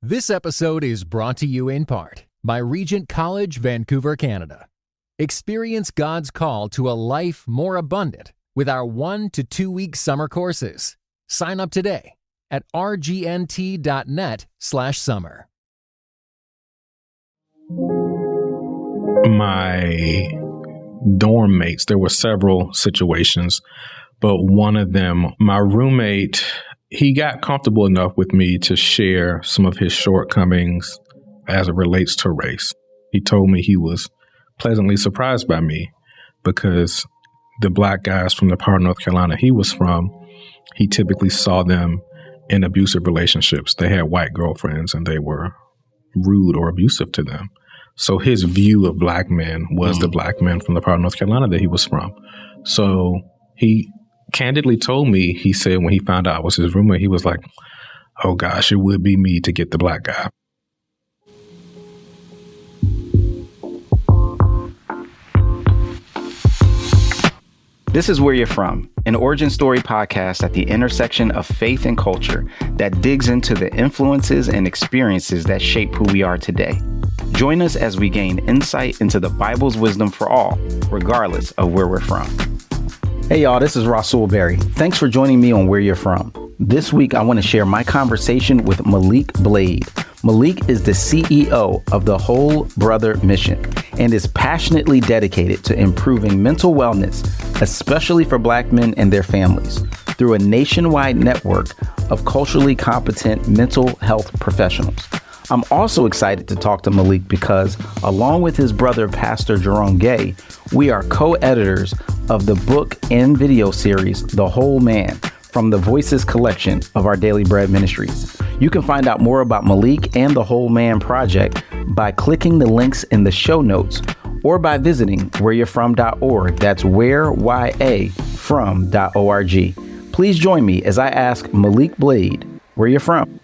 This episode is brought to you in part by Regent College, Vancouver, Canada. Experience God's call to a life more abundant with our 1 to 2 week summer courses. Sign up today at rgnt.net/summer. My dorm mates, there were several situations, but one of them, my roommate, he got comfortable enough with me to share some of his shortcomings as it relates to race. He told me he was pleasantly surprised by me because the black guys from the part of North Carolina he was from, he typically saw them in abusive relationships. They had white girlfriends and they were rude or abusive to them. So his view of black men was the black men from the part of North Carolina that he was from. So he candidly told me, he said when he found out I was his roommate, he was like, oh gosh, it would be me to get the black guy. This is Where You're From, an origin story podcast at the intersection of faith and culture that digs into the influences and experiences that shape who we are today. Join us as we gain insight into the Bible's wisdom for all, regardless of where we're from. Hey y'all, this is Rasul Berry. Thanks for joining me on Where You're From. This week, I want to share my conversation with Maliek Blade. Maliek is the CEO of the Whole Brother Mission and is passionately dedicated to improving mental wellness, especially for Black men and their families, through a nationwide network of culturally competent mental health professionals. I'm also excited to talk to Maliek because, along with his brother, Pastor Jerome Gay, we are co-editors of the book and video series, The Whole Man, from the Voices collection of our Daily Bread Ministries. You can find out more about Maliek and the Whole Man Project by clicking the links in the show notes or by visiting whereyou'refrom.org. That's whereyafrom.org. Please join me as I ask Maliek Blade, where you're from.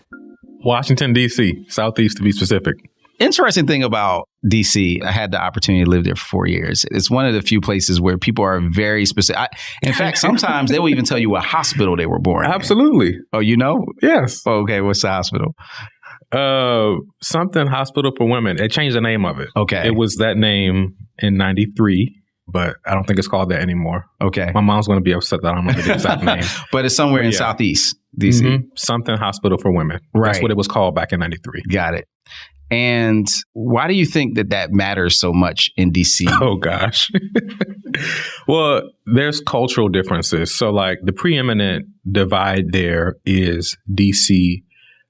Washington, D.C., Southeast to be specific. Interesting thing about D.C., I had the opportunity to live there for 4 years. It's one of the few places where people are very specific. In fact, sometimes they will even tell you what hospital they were born in. Absolutely. Oh, you know? Yes. Oh, okay, what's the hospital? Something Hospital for Women. They changed the name of it. Okay. It was that name in 93, but I don't think it's called that anymore. Okay. My mom's going to be upset that I don't remember the exact name. But it's somewhere in Southeast D.C. Mm-hmm. Something Hospital for Women. Right. That's what it was called back in 93. Got it. And why do you think that matters so much in D.C.? Oh, gosh. Well, there's cultural differences. So like the preeminent divide there is D.C.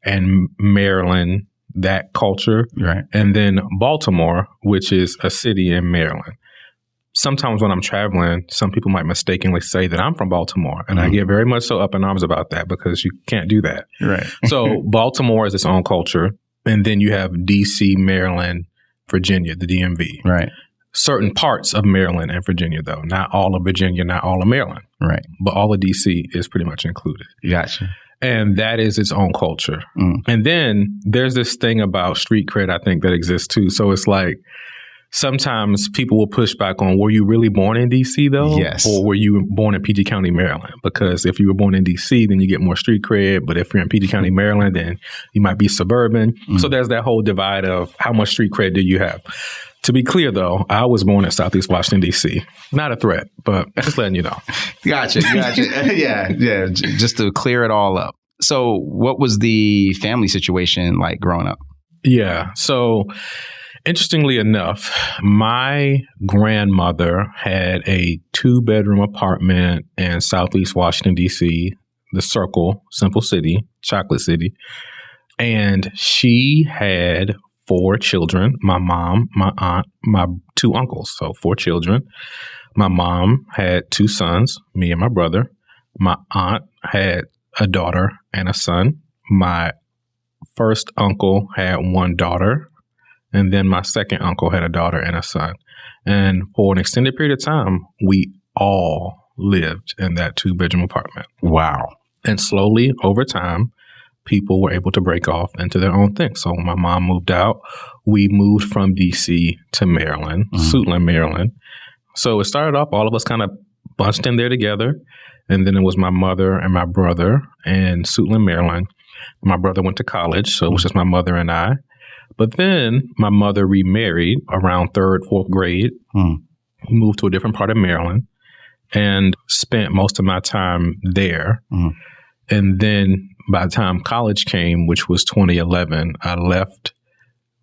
and Maryland, that culture. Right. And then Baltimore, which is a city in Maryland. Sometimes when I'm traveling, some people might mistakenly say that I'm from Baltimore. And I get very much so up in arms about that because you can't do that. Right. So Baltimore is its own culture. And then you have D.C., Maryland, Virginia, the DMV. Right. Certain parts of Maryland and Virginia, though. Not all of Virginia, not all of Maryland. Right. But all of D.C. is pretty much included. Gotcha. And that is its own culture. And then there's this thing about street cred, I think, that exists too. So it's like sometimes people will push back on, were you really born in D.C. though? Yes. Or were you born in PG County, Maryland? Because if you were born in D.C., then you get more street cred. But if you're in PG County, Maryland, then you might be suburban. So there's that whole divide of how much street cred do you have? To be clear, though, I was born in Southeast Washington, D.C. Not a threat, but just letting you know. Gotcha. Yeah. Just to clear it all up. So what was the family situation like growing up? Yeah. So interestingly enough, my grandmother had a 2-bedroom apartment in Southeast Washington, D.C., the Circle, Simple City, Chocolate City. And she had 4 children, my mom, my aunt, my 2 uncles. So 4 children. My mom had 2 sons, me and my brother. My aunt had a daughter and a son. My first uncle had 1 daughter. And then my second uncle had a daughter and a son. And for an extended period of time, we all lived in that 2-bedroom apartment. Wow. And slowly over time, people were able to break off into their own thing. So when my mom moved out, we moved from D.C. to Maryland, Suitland, Maryland. So it started off, all of us kind of bunched in there together. And then it was my mother and my brother in Suitland, Maryland. My brother went to college, so it was just my mother and I. But then my mother remarried around 3rd, 4th grade, moved to a different part of Maryland, and spent most of my time there. And then by the time college came, which was 2011, I left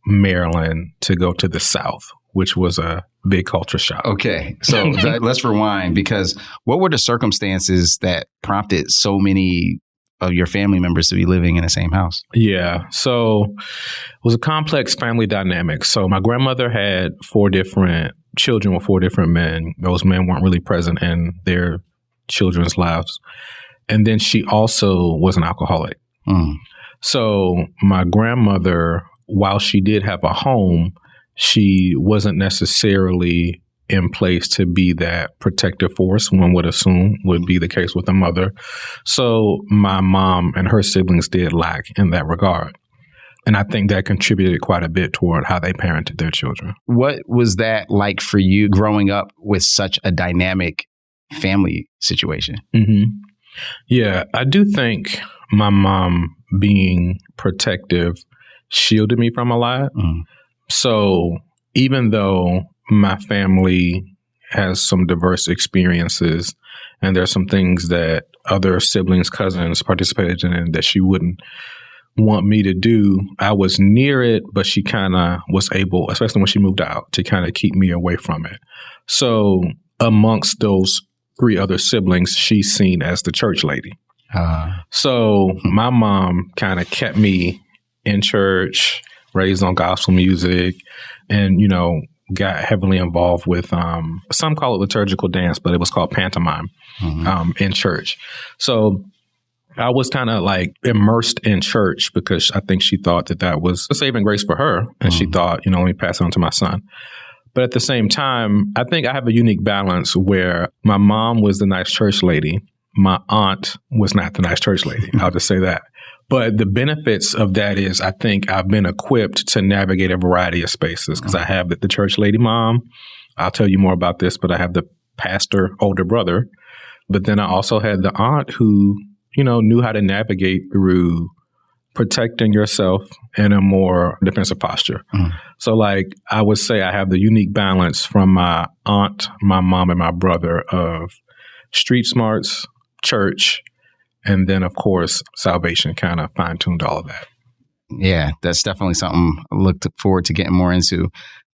Maryland to go to the South, which was a big culture shock. Okay. So let's rewind, because what were the circumstances that prompted so many of your family members to be living in the same house? Yeah. So it was a complex family dynamic. So my grandmother had 4 different children with 4 different men. Those men weren't really present in their children's lives. And then she also was an alcoholic. So my grandmother, while she did have a home, she wasn't necessarily in place to be that protective force, one would assume would be the case with a mother. So my mom and her siblings did lack in that regard. And I think that contributed quite a bit toward how they parented their children. What was that like for you growing up with such a dynamic family situation? Yeah, I do think my mom being protective shielded me from a lot. So even though my family has some diverse experiences and there's some things that other siblings, cousins participated in that she wouldn't want me to do, I was near it, but she kind of was able, especially when she moved out, to kind of keep me away from it. So amongst those 3 other siblings, she's seen as the church lady. So my mom kind of kept me in church, raised on gospel music, and, got heavily involved with, some call it liturgical dance, but it was called pantomime in church. So I was kind of like immersed in church because I think she thought that was a saving grace for her. And she thought, let me pass it on to my son. But at the same time, I think I have a unique balance where my mom was the nice church lady. My aunt was not the nice church lady. I'll just say that. But the benefits of that is I think I've been equipped to navigate a variety of spaces because I have the church lady mom. I'll tell you more about this, but I have the pastor older brother. But then I also had the aunt who, knew how to navigate through protecting yourself in a more defensive posture. So like I would say I have the unique balance from my aunt, my mom, and my brother of street smarts, church, and then, of course, salvation kind of fine-tuned all of that. Yeah, that's definitely something I look forward to getting more into.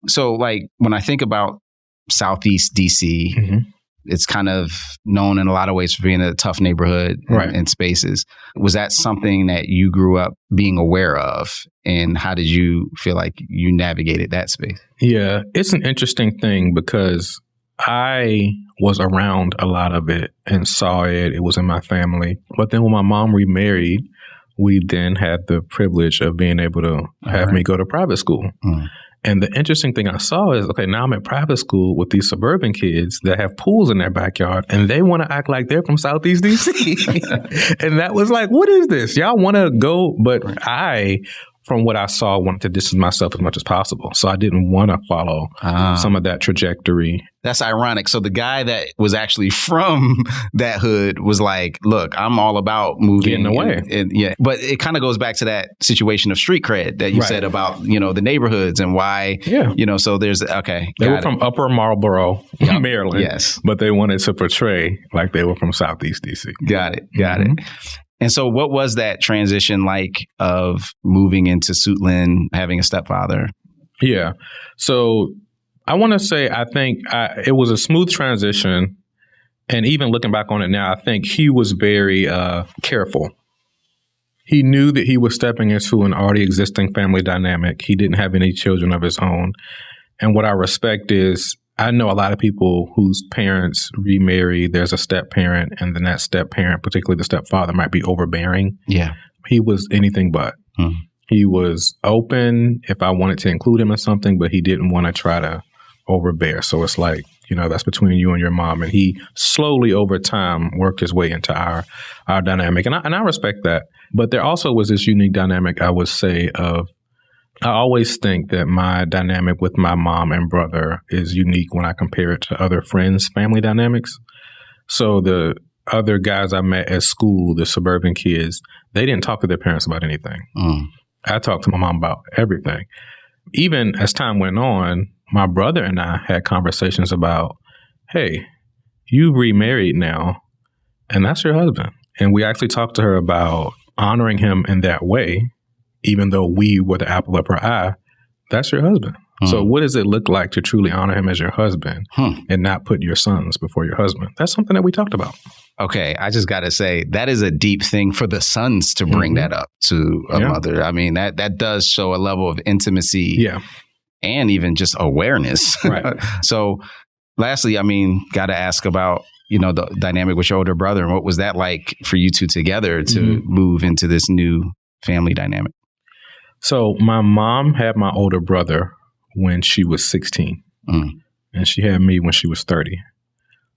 So, like, when I think about Southeast D.C., it's kind of known in a lot of ways for being a tough neighborhood and spaces. Was that something that you grew up being aware of? And how did you feel like you navigated that space? Yeah, it's an interesting thing because I was around a lot of it and saw it. It was in my family. But then when my mom remarried, we then had the privilege of being able to have me go to private school. And the interesting thing I saw is, okay, now I'm at private school with these suburban kids that have pools in their backyard and they want to act like they're from Southeast DC. And that was like, what is this? Y'all want to go? But I, from what I saw, wanted to distance myself as much as possible. So I didn't want to follow some of that trajectory. That's ironic. So the guy that was actually from that hood was like, look, I'm all about moving. Getting away. Yeah. But it kind of goes back to that situation of street cred that you said about, the neighborhoods and why, so there's, okay. They were from Upper Marlboro, Maryland. Yes. But they wanted to portray like they were from Southeast DC. Got it. And so what was that transition like of moving into Suitland, having a stepfather? Yeah. So I want to say I think it was a smooth transition. And even looking back on it now, I think he was very careful. He knew that he was stepping into an already existing family dynamic. He didn't have any children of his own. And what I respect is I know a lot of people whose parents remarry, there's a step parent, and then that step parent, particularly the stepfather, might be overbearing. Yeah. He was anything but. He was open if I wanted to include him in something, but he didn't want to try to overbear. So it's like, that's between you and your mom. And he slowly over time worked his way into our dynamic. And I respect that. But there also was this unique dynamic, I would say, of I always think that my dynamic with my mom and brother is unique when I compare it to other friends' family dynamics. So the other guys I met at school, the suburban kids, They didn't talk to their parents about anything. I talked to my mom about everything. Even as time went on, my brother and I had conversations about, hey, you remarried now, and that's your husband. And we actually talked to her about honoring him in that way, even though we were the apple of her eye. That's your husband. So what does it look like to truly honor him as your husband and not put your sons before your husband? That's something that we talked about. Okay, I just got to say, that is a deep thing for the sons to bring that up to a mother. I mean, that does show a level of intimacy and even just awareness. Right. So lastly, I mean, got to ask about, the dynamic with your older brother. And what was that like for you two together to move into this new family dynamic? So my mom had my older brother when she was 16 and she had me when she was 30.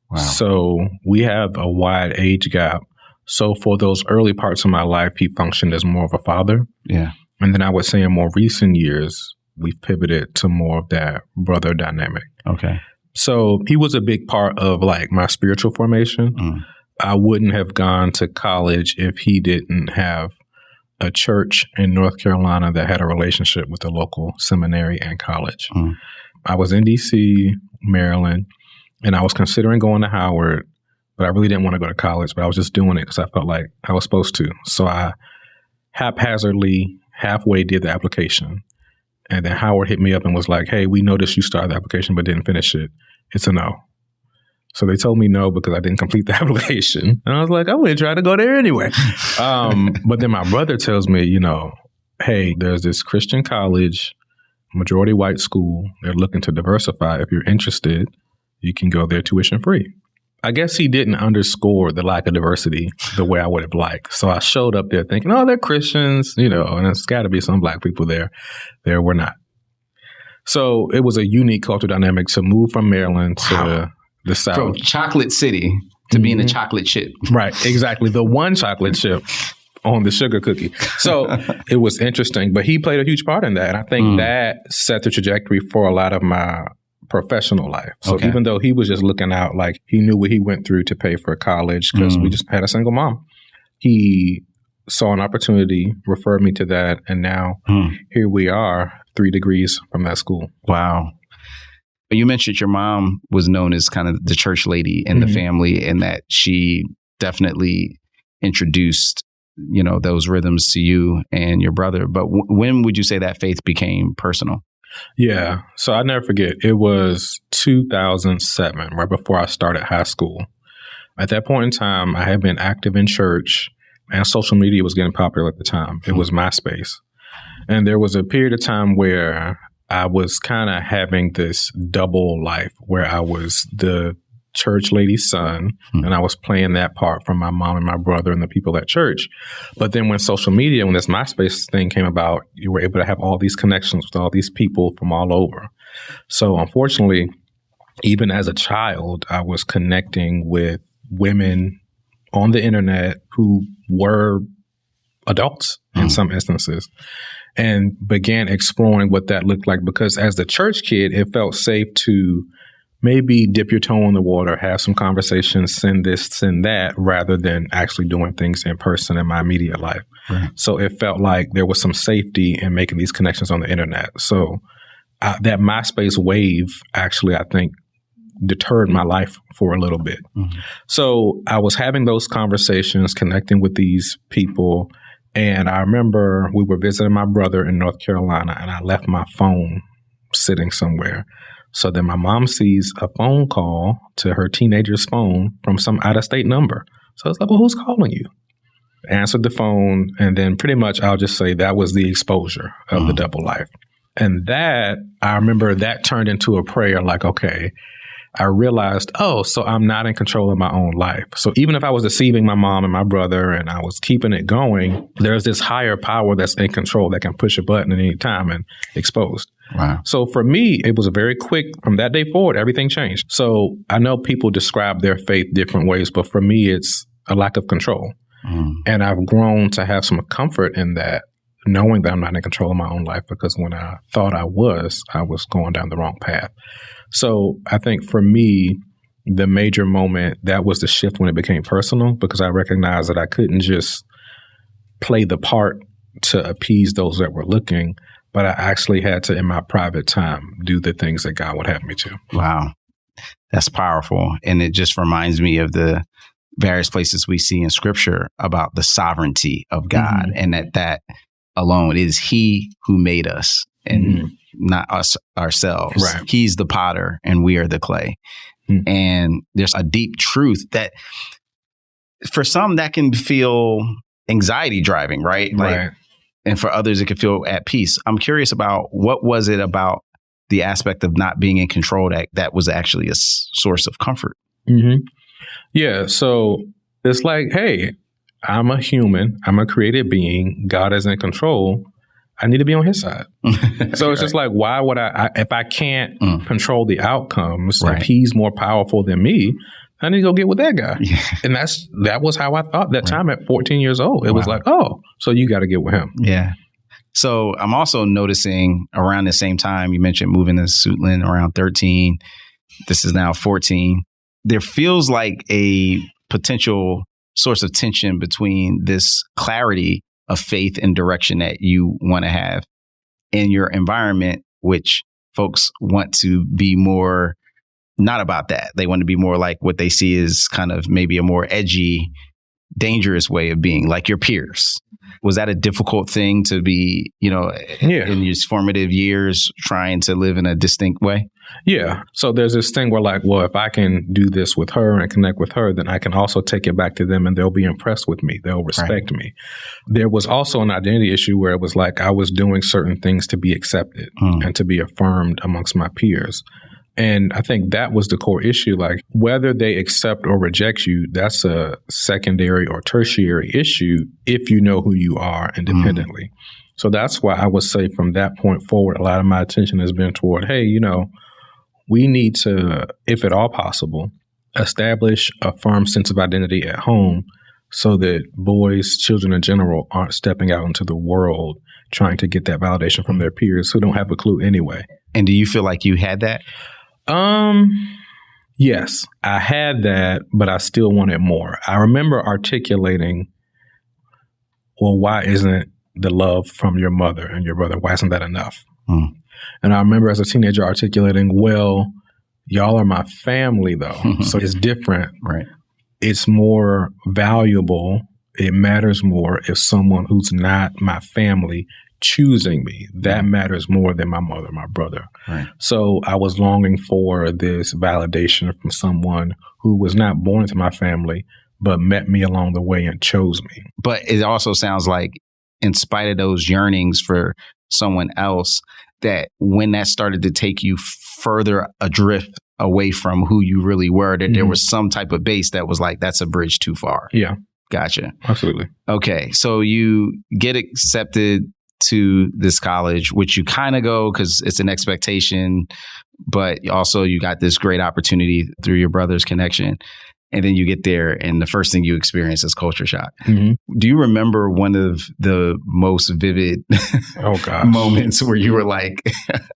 Wow. So we have a wide age gap. So for those early parts of my life, he functioned as more of a father. Yeah. And then I would say in more recent years, we've pivoted to more of that brother dynamic. Okay. So he was a big part of like my spiritual formation. I wouldn't have gone to college if he didn't have a church in North Carolina that had a relationship with the local seminary and college. I was in D.C., Maryland, and I was considering going to Howard, but I really didn't want to go to college, but I was just doing it because I felt like I was supposed to. So I haphazardly halfway did the application. And then Howard hit me up and was like, hey, we noticed you started the application but didn't finish it. It's a no. So they told me no because I didn't complete the application. And I was like, I wouldn't try to go there anyway. But then my brother tells me, hey, there's this Christian college, majority white school. They're looking to diversify. If you're interested, you can go there tuition free. I guess he didn't underscore the lack of diversity the way I would have liked. So I showed up there thinking, oh, they're Christians, and it's got to be some black people there. There were not. So it was a unique cultural dynamic to move from Maryland to the South. From chocolate city to being a chocolate chip. Right, exactly. The one chocolate chip on the sugar cookie. So it was interesting, but he played a huge part in that. And I think that set the trajectory for a lot of my professional life. So even though he was just looking out, like he knew what he went through to pay for college because we just had a single mom. He saw an opportunity, referred me to that, and now here we are, 3 degrees from that school. Wow. You mentioned your mom was known as kind of the church lady in the family, and that she definitely introduced, those rhythms to you and your brother. But when would you say that faith became personal? Yeah. So I never forget. It was 2007, right before I started high school. At that point in time, I had been active in church and social media was getting popular at the time. It was MySpace. And there was a period of time where I was kind of having this double life where I was the church lady's son and I was playing that part from my mom and my brother and the people at church. But then when social media, when this MySpace thing came about, you were able to have all these connections with all these people from all over. So unfortunately, even as a child, I was connecting with women on the internet who were adults in some instances, and began exploring what that looked like. Because as the church kid, it felt safe to maybe dip your toe in the water, have some conversations, send this, send that, rather than actually doing things in person in my immediate life. Right. So it felt like there was some safety in making these connections on the internet. So that MySpace wave actually, I think, deterred my life for a little bit. So I was having those conversations, connecting with these people. And I remember we were visiting my brother in North Carolina, and I left my phone sitting somewhere. So then my mom sees a phone call to her teenager's phone from some out-of-state number. So it's like, well, who's calling you? Answered the phone, and then pretty much I'll just say that was the exposure of the double life. And that, I remember that turned into a prayer like, okay, I realized, so I'm not in control of my own life. So even if I was deceiving my mom and my brother and I was keeping it going, there's this higher power that's in control that can push a button at any time and exposed. Wow. So for me, it was a very quick, from that day forward, everything changed. So I know people describe their faith different ways, but for me, it's a lack of control. And I've grown to have some comfort in that, knowing that I'm not in control of my own life, because when I thought I was going down the wrong path. So I think for me, the major moment, that was the shift when it became personal, because I recognized that I couldn't just play the part to appease those that were looking, but I actually had to, in my private time, do the things that God would have me to. Wow. That's powerful. And it just reminds me of the various places we see in scripture about the sovereignty of God, and that alone is He who made us and not us ourselves. Right. He's the potter and we are the clay. And there's a deep truth that for some that can feel anxiety driving, right? Right. And for others, it can feel at peace. I'm curious about what was it about the aspect of not being in control that was actually a source of comfort? Yeah. So it's like, hey, I'm a human. I'm a created being. God is in control. I need to be on His side. So it's just like, why would I if I can't control the outcomes, if He's more powerful than me, I need to go get with that guy. Yeah. And that was how I thought that time at 14 years old. It was like, oh, so you got to get with him. Yeah. So I'm also noticing around the same time, you mentioned moving to Suitland around 13. This is now 14. There feels like a potential source of tension between this clarity of faith and direction that you want to have in your environment, which folks want to be more not about that. They want to be more like what they see as kind of maybe a more edgy, dangerous way of being, like your peers. Was that a difficult thing to be, in your formative years trying to live in a distinct way? Yeah. So there's this thing where like, well, if I can do this with her and connect with her, then I can also take it back to them and they'll be impressed with me. They'll respect me. There was also an identity issue where it was like I was doing certain things to be accepted and to be affirmed amongst my peers. And I think that was the core issue. Like whether they accept or reject you, that's a secondary or tertiary issue if you know who you are independently. So that's why I would say from that point forward, a lot of my attention has been toward, hey, we need to, if at all possible, establish a firm sense of identity at home so that boys, children in general, aren't stepping out into the world trying to get that validation from their peers who don't have a clue anyway. And do you feel like you had that? Yes, I had that, but I still wanted more. I remember articulating, well, why isn't the love from your mother and your brother, why isn't that enough? And I remember as a teenager articulating, well, y'all are my family though. So it's different. Right. It's more valuable. It matters more if someone who's not my family choosing me. That matters more than my mother, my brother. Right. So I was longing for this validation from someone who was not born into my family, but met me along the way and chose me. But it also sounds like in spite of those yearnings for someone else, that when that started to take you further adrift away from who you really were, that there was some type of base that was like, that's a bridge too far. Yeah. Gotcha. Absolutely. Okay. So you get accepted to this college, which you kind of go because it's an expectation, but also you got this great opportunity through your brother's connection. And then you get there and the first thing you experience is culture shock. Do you remember one of the most vivid moments where you were like,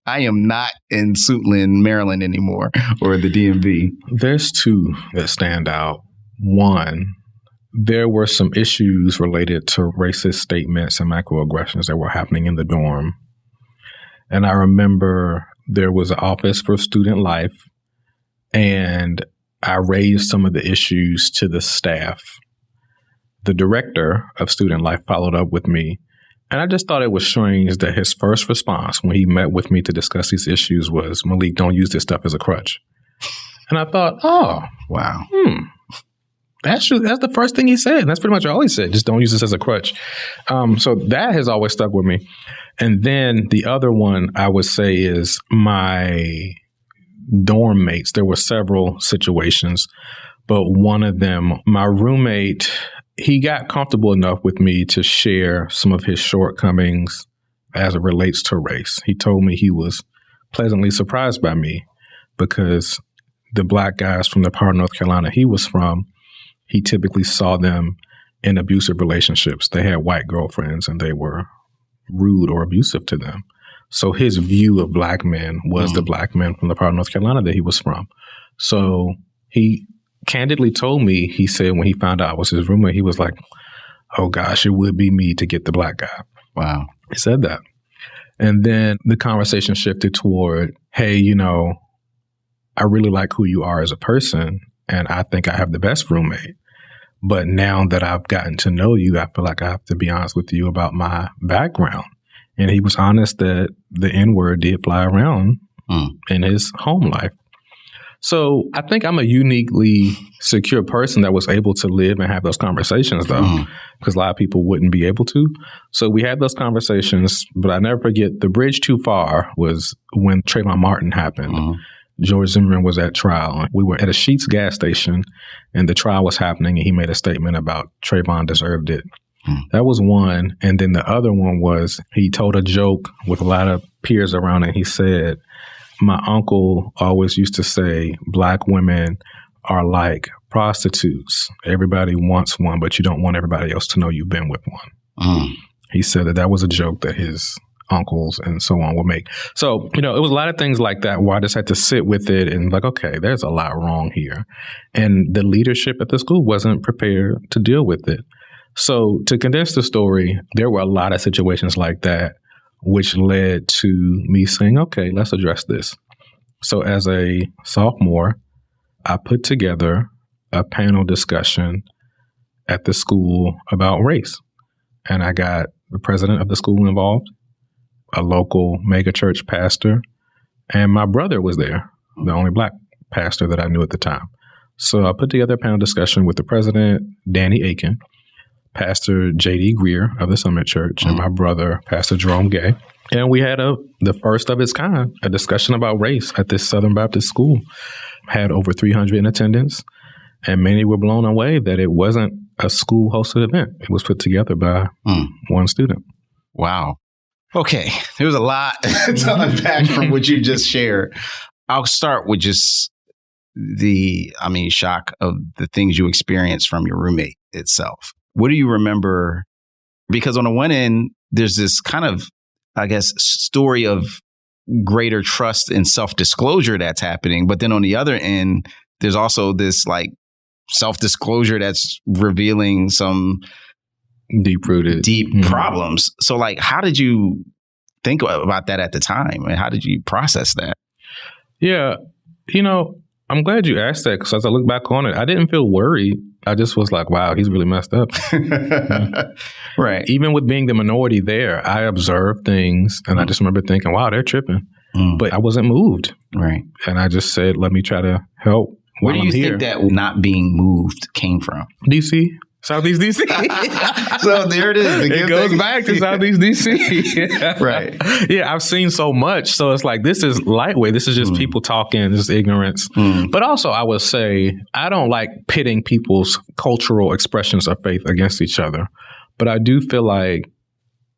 I am not in Suitland, Maryland anymore, or the DMV? There's two that stand out. One, there were some issues related to racist statements and microaggressions that were happening in the dorm. And I remember there was an office for student life, and I raised some of the issues to the staff. The director of student life followed up with me, and I just thought it was strange that his first response when he met with me to discuss these issues was, Maliek, don't use this stuff as a crutch. And I thought, oh, wow. That's the first thing he said. And that's pretty much all he said. Just don't use this as a crutch. So that has always stuck with me. And then the other one I would say is my dorm mates. There were several situations, but one of them, my roommate, he got comfortable enough with me to share some of his shortcomings as it relates to race. He told me he was pleasantly surprised by me because the black guys from the part of North Carolina he was from, he typically saw them in abusive relationships. They had white girlfriends and they were rude or abusive to them. So his view of black men was the black men from the part of North Carolina that he was from. So he candidly told me, he said when he found out I was his roommate, he was like, oh gosh, it would be me to get the black guy. Wow. He said that. And then the conversation shifted toward, hey, I really like who you are as a person, and I think I have the best roommate. But now that I've gotten to know you, I feel like I have to be honest with you about my background. And he was honest that the N-word did fly around in his home life. So I think I'm a uniquely secure person that was able to live and have those conversations, though, because a lot of people wouldn't be able to. So we had those conversations, but I never forget the bridge too far was when Trayvon Martin happened. George Zimmerman was at trial. We were at a Sheetz gas station, and the trial was happening, and he made a statement about Trayvon deserved it. That was one. And then the other one was he told a joke with a lot of peers around, and he said, my uncle always used to say black women are like prostitutes. Everybody wants one, but you don't want everybody else to know you've been with one. He said that was a joke that his uncles and so on would make. So, it was a lot of things like that where I just had to sit with it and like, okay, there's a lot wrong here. And the leadership at the school wasn't prepared to deal with it. So to condense the story, there were a lot of situations like that, which led to me saying, okay, let's address this. So as a sophomore, I put together a panel discussion at the school about race. And I got the president of the school involved, a local mega church pastor, and my brother was there, the only black pastor that I knew at the time. So I put together a panel discussion with the president, Danny Aiken, Pastor J.D. Greer of the Summit Church, and my brother, Pastor Jerome Gay. And we had the first of its kind, a discussion about race at this Southern Baptist school. Had over 300 in attendance, and many were blown away that it wasn't a school-hosted event. It was put together by one student. Wow. Okay, there was a lot to unpack from what you just shared. I'll start with just shock of the things you experienced from your roommate itself. What do you remember? Because on the one end, there's this kind of, story of greater trust and self-disclosure that's happening. But then on the other end, there's also this self-disclosure that's revealing some deep-rooted problems. So how did you think about that at the time? And how did you process that? Yeah, I'm glad you asked that, because as I look back on it, I didn't feel worried. I just was like, wow, he's really messed up. Right. Even with being the minority there, I observed things, and I just remember thinking, wow, they're tripping. But I wasn't moved. Right. And I just said, let me try to help. Where do you think that not being moved came from? DC. Southeast DC. So there it is. It goes back to Southeast DC. Right. Yeah, I've seen so much. So it's like, this is lightweight. This is just people talking, this is ignorance. But also, I would say, I don't like pitting people's cultural expressions of faith against each other. But I do feel like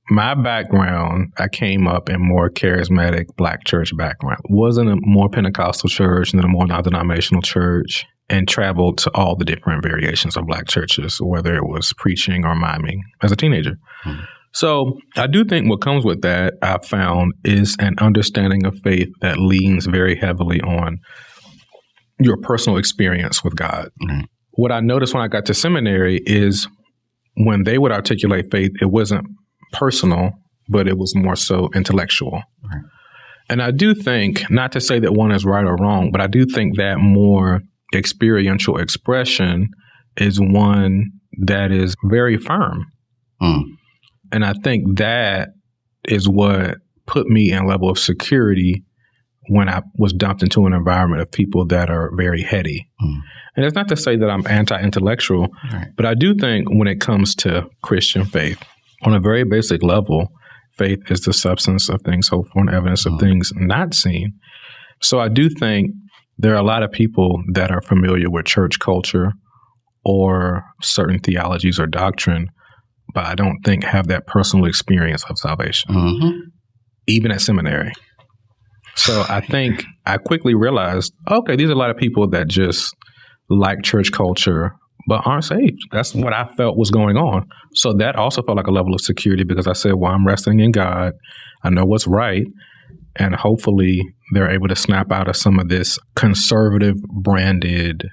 my background, I came up in more charismatic black church background. Wasn't a more Pentecostal church than a more non-denominational church. And traveled to all the different variations of black churches, whether it was preaching or miming as a teenager. So I do think what comes with that, I've found, is an understanding of faith that leans very heavily on your personal experience with God. What I noticed when I got to seminary is when they would articulate faith, it wasn't personal, but it was more so intellectual. And I do think, not to say that one is right or wrong, but I do think that more experiential expression is one that is very firm. And I think that is what put me in a level of security when I was dumped into an environment of people that are very heady. And it's not to say that I'm anti-intellectual, but I do think when it comes to Christian faith, on a very basic level, faith is the substance of things hoped for and evidence of things not seen. So I do think there are a lot of people that are familiar with church culture or certain theologies or doctrine, but I don't think have that personal experience of salvation, even at seminary. So I think I quickly realized, okay, these are a lot of people that just like church culture, but aren't saved. That's what I felt was going on. So that also felt like a level of security, because I said, well, I'm resting in God. I know what's right. And hopefully they're able to snap out of some of this conservative branded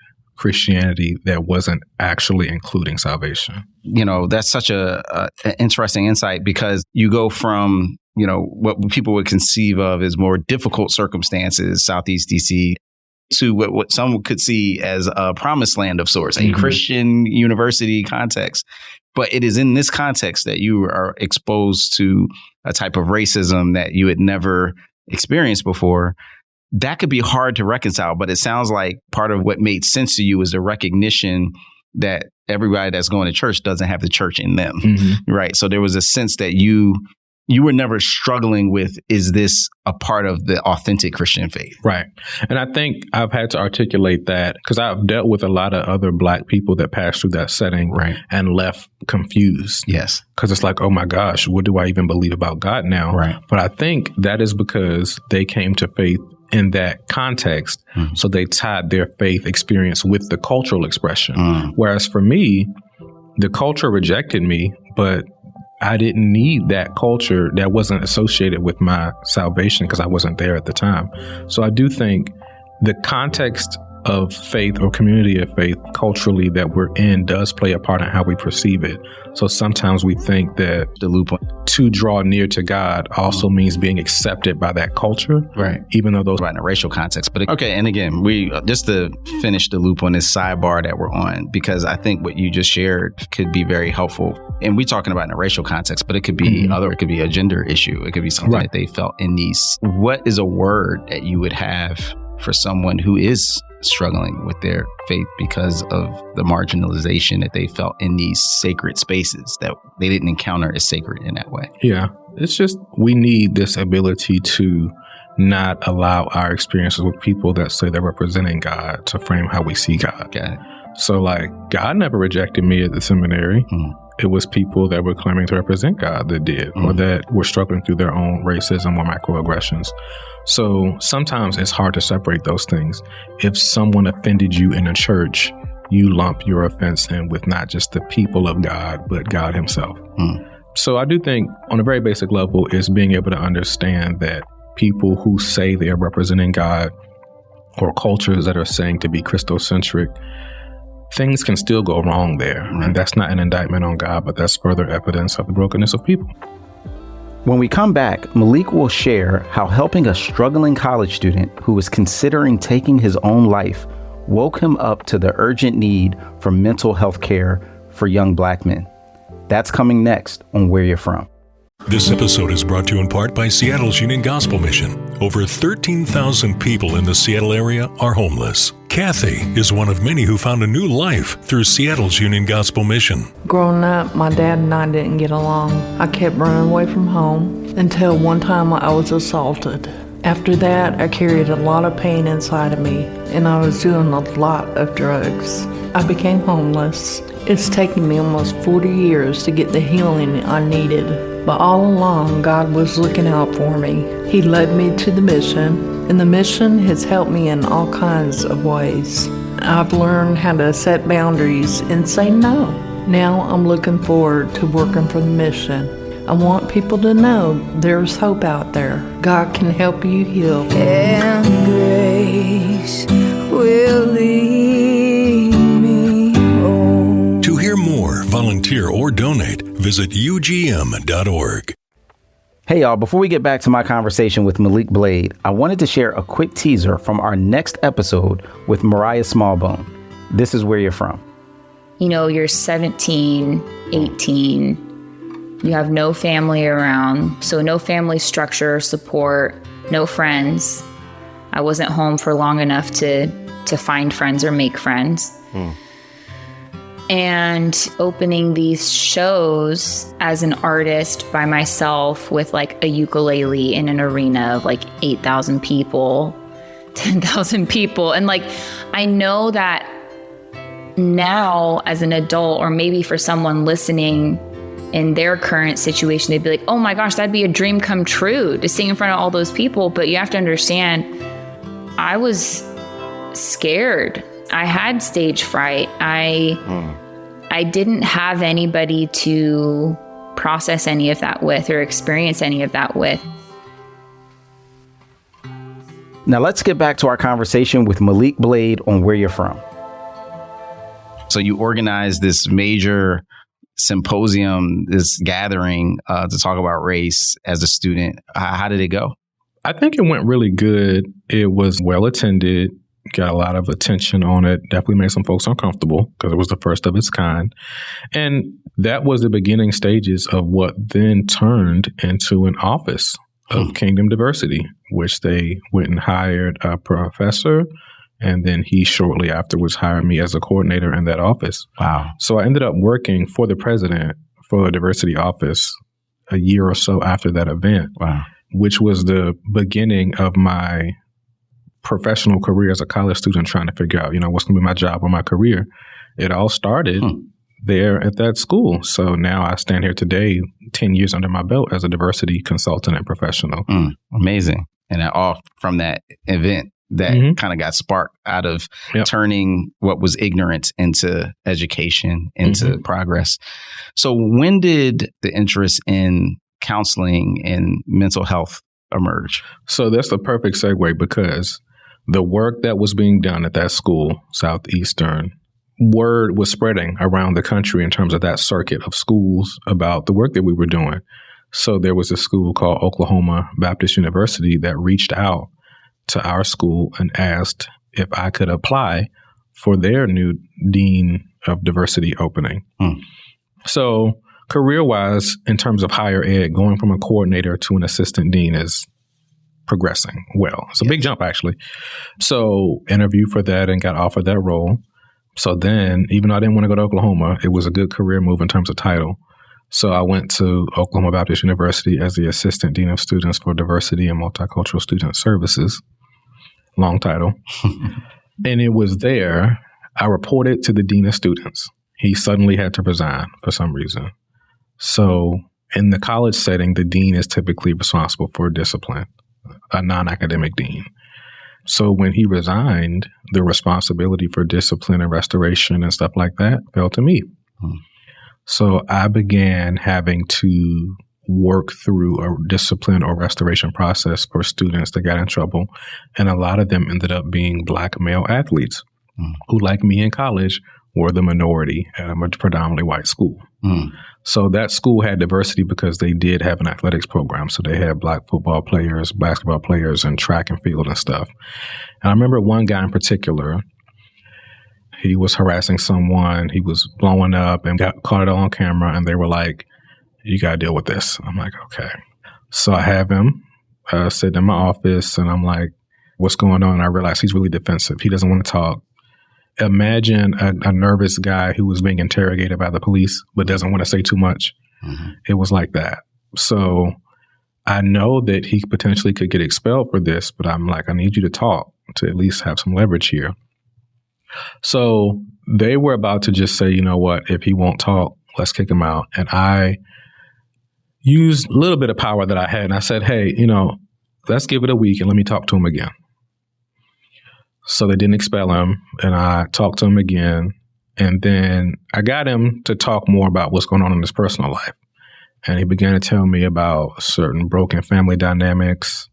Christianity that wasn't actually including salvation. That's such an interesting insight, because you go from, what people would conceive of as more difficult circumstances, Southeast DC, to what some could see as a promised land of sorts, a Christian university context. But it is in this context that you are exposed to a type of racism that you had never experienced before. That could be hard to reconcile, but it sounds like part of what made sense to you is the recognition that everybody that's going to church doesn't have the church in them, right? So there was a sense that you were never struggling with, is this a part of the authentic Christian faith? Right. And I think I've had to articulate that because I've dealt with a lot of other Black people that passed through that setting and left confused. Yes. Because it's like, oh my gosh, what do I even believe about God now? Right. But I think that is because they came to faith in that context. So they tied their faith experience with the cultural expression. Whereas for me, the culture rejected me, but I didn't need that culture that wasn't associated with my salvation because I wasn't there at the time. So I do think the context of faith or community of faith culturally that we're in does play a part in how we perceive it. So sometimes we think that the loop to draw near to God also means being accepted by that culture, right? Even though those right in a racial context. But okay, and again, we just to finish the loop on this sidebar that we're on, because I think what you just shared could be very helpful. And we're talking about in a racial context, but it could be it could be a gender issue. It could be something that they felt in these. What is a word that you would have for someone who is struggling with their faith because of the marginalization that they felt in these sacred spaces that they didn't encounter as sacred in that way? Yeah, it's just we need this ability to not allow our experiences with people that say they're representing God to frame how we see God. Got it. So like God never rejected me at the seminary. It was people that were claiming to represent God that did, or that were struggling through their own racism or microaggressions. So sometimes it's hard to separate those things. If someone offended you in a church, you lump your offense in with not just the people of God, but God himself. So I do think on a very basic level is being able to understand that people who say they are representing God or cultures that are saying to be Christocentric, things can still go wrong there. And that's not an indictment on God, but that's further evidence of the brokenness of people. When we come back, Maliek will share how helping a struggling college student who was considering taking his own life woke him up to the urgent need for mental health care for young Black men. That's coming next on Where You're From. This episode is brought to you in part by Seattle's Union Gospel Mission. Over 13,000 people in the Seattle area are homeless. Kathy is one of many who found a new life through Seattle's Union Gospel Mission. Growing up, my dad and I didn't get along. I kept running away from home until one time I was assaulted. After that, I carried a lot of pain inside of me, and I was doing a lot of drugs. I became homeless. It's taken me almost 40 years to get the healing I needed. But all along, God was looking out for me. He led me to the mission, and the mission has helped me in all kinds of ways. I've learned how to set boundaries and say no. Now I'm looking forward to working for the mission. I want people to know there's hope out there. God can help you heal. And grace will lead me home. To hear more, volunteer, or donate, visit ugm.org. Hey y'all, before we get back to my conversation with Maliek Blade, I wanted to share a quick teaser from our next episode with Mariah Smallbone. This is Where You're From. You know, you're 17, 18, you have no family around, so no family structure, support, no friends. I wasn't home for long enough to find friends or make friends. And opening these shows as an artist by myself with like a ukulele in an arena of like 8,000 people, 10,000 people. And like, I know that now as an adult, or maybe for someone listening in their current situation, they'd be like, oh my gosh, that'd be a dream come true to sing in front of all those people. But you have to understand, I was scared. I had stage fright. I didn't have anybody to process any of that with or experience any of that with. Now let's get back to our conversation with Maliek Blade on Where You're From. So you organized this major symposium, this gathering to talk about race as a student. How did it go? I think it went really good. It was well attended, got a lot of attention on it, definitely made some folks uncomfortable because it was the first of its kind. And that was the beginning stages of what then turned into an office of Kingdom Diversity, which they went and hired a professor. And then he shortly afterwards hired me as a coordinator in that office. Wow. So I ended up working for the president for a diversity office a year or so after that event. Wow. Which was the beginning of my professional career as a college student, trying to figure out, what's going to be my job or my career. It all started there at that school. So now I stand here today, 10 years under my belt as a diversity consultant and professional. Amazing. And all from that event that kind of got sparked out of turning what was ignorance into education, into progress. So when did the interest in counseling and mental health emerge? So that's the perfect segue, because the work that was being done at that school, Southeastern, word was spreading around the country in terms of that circuit of schools about the work that we were doing. So there was a school called Oklahoma Baptist University that reached out to our school and asked if I could apply for their new Dean of Diversity opening. So career-wise, in terms of higher ed, going from a coordinator to an assistant dean is progressing well. It's a big jump, actually. So interviewed for that and got offered that role. So then, even though I didn't want to go to Oklahoma, it was a good career move in terms of title. So I went to Oklahoma Baptist University as the Assistant Dean of Students for Diversity and Multicultural Student Services. Long title. And it was there I reported to the Dean of Students. He suddenly had to resign for some reason. So in the college setting, the dean is typically responsible for discipline, a non-academic dean. So when he resigned, the responsibility for discipline and restoration and stuff like that fell to me. So I began having to work through a discipline or restoration process for students that got in trouble. And a lot of them ended up being Black male athletes who, like me in college, were the minority at a predominantly white school. So that school had diversity because they did have an athletics program. So they had Black football players, basketball players, and track and field and stuff. And I remember one guy in particular, he was harassing someone. He was blowing up and caught it all on camera. And they were like, "You got to deal with this." I'm like, okay. So I have him sit in my office and I'm like, "What's going on?" And I realize he's really defensive. He doesn't want to talk. Imagine a nervous guy who was being interrogated by the police but doesn't want to say too much. It was like that. So I know that he potentially could get expelled for this, but I'm like, I need you to talk to at least have some leverage here. So they were about to just say, you know what, if he won't talk, let's kick him out. And I used a little bit of power that I had. And I said, hey, let's give it a week and let me talk to him again. So they didn't expel him, and I talked to him again. And then I got him to talk more about what's going on in his personal life. And he began to tell me about certain broken family dynamics,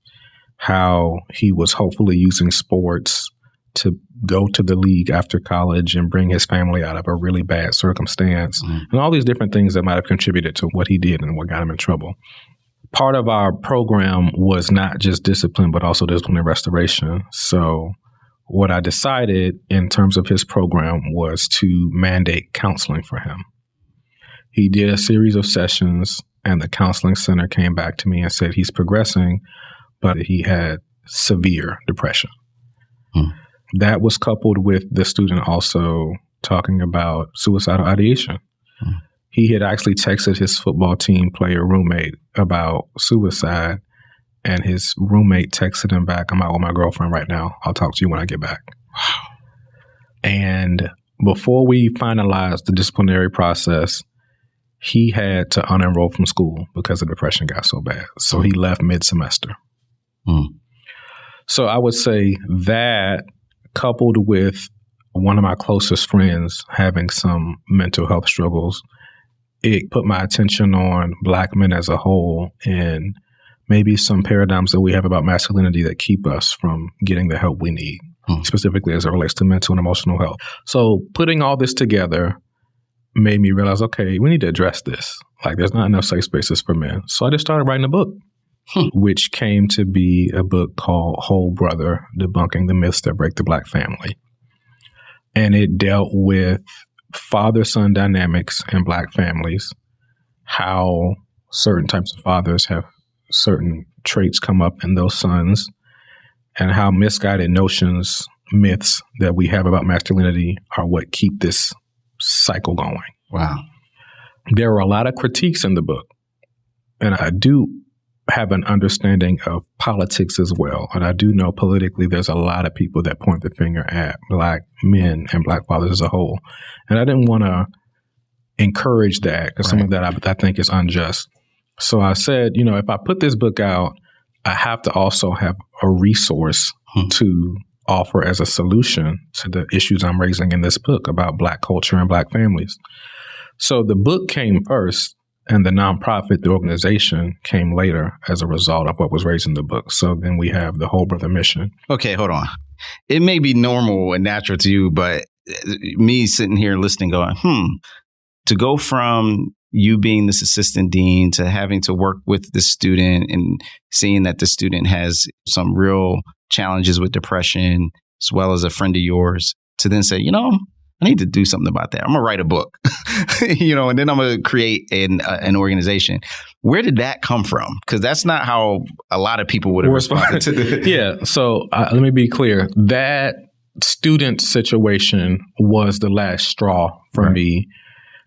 how he was hopefully using sports to go to the league after college and bring his family out of a really bad circumstance, and all these different things that might have contributed to what he did and what got him in trouble. Part of our program was not just discipline, but also discipline and restoration. So what I decided in terms of his program was to mandate counseling for him. He did a series of sessions, and the counseling center came back to me and said he's progressing, but he had severe depression. That was coupled with the student also talking about suicidal ideation. He had actually texted his football team player roommate about suicide, and his roommate texted him back, "I'm out with my girlfriend right now. I'll talk to you when I get back." And before we finalized the disciplinary process, he had to unenroll from school because the depression got so bad. So he left mid-semester. So I would say that, coupled with one of my closest friends having some mental health struggles, it put my attention on Black men as a whole and maybe some paradigms that we have about masculinity that keep us from getting the help we need. specifically as it relates to mental and emotional health. So putting all this together made me realize, okay, we need to address this. Like, there's not enough safe spaces for men. So I just started writing a book, which came to be a book called Whole Brother, Debunking the Myths That Break the Black Family. And it dealt with father-son dynamics in Black families, how certain types of fathers have certain traits come up in those sons, and how misguided notions, myths that we have about masculinity are what keep this cycle going. Wow. There were a lot of critiques in the book, and I do have an understanding of politics as well. And I do know politically there's a lot of people that point the finger at Black men and Black fathers as a whole. And I didn't want to encourage that because some of that I think is unjust. So I said, if I put this book out, I have to also have a resource to offer as a solution to the issues I'm raising in this book about Black culture and Black families. So the book came first, and the nonprofit, the organization, came later as a result of what was raised in the book. So then we have the Whole Brother mission. Okay, hold on. It may be normal and natural to you, but me sitting here listening going, to go from you being this assistant dean to having to work with the student and seeing that the student has some real challenges with depression, as well as a friend of yours, to then say, I need to do something about that. I'm going to write a book, and then I'm going to create an organization. Where did that come from? Because that's not how a lot of people would have responded to this. Yeah. So let me be clear. That student situation was the last straw for me.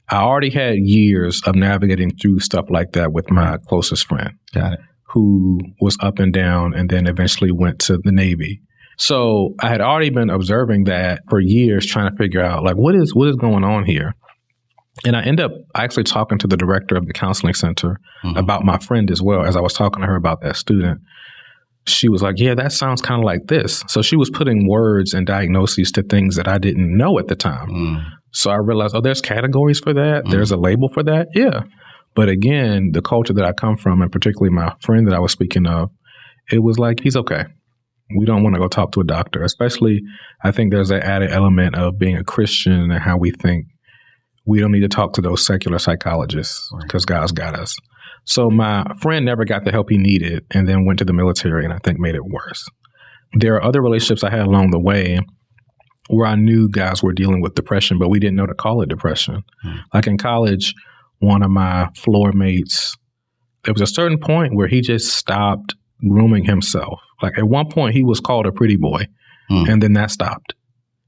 I already had years of navigating through stuff like that with my closest friend. Got it. Who was up and down and then eventually went to the Navy. So I had already been observing that for years, trying to figure out what is going on here. And I end up actually talking to the director of the counseling center about my friend as well. As I was talking to her about that student, she was like, yeah, that sounds kind of like this. So she was putting words and diagnoses to things that I didn't know at the time. So I realized, there's categories for that. There's a label for that. Yeah. But again, the culture that I come from, and particularly my friend that I was speaking of, it was like, he's okay. We don't want to go talk to a doctor, especially I think there's an added element of being a Christian and how we think we don't need to talk to those secular psychologists because God's got us. So my friend never got the help he needed and then went to the military and I think made it worse. There are other relationships I had along the way where I knew guys were dealing with depression, but we didn't know to call it depression. Like in college, one of my floor mates, there was a certain point where he just stopped grooming himself. Like at one point he was called a pretty boy and then that stopped.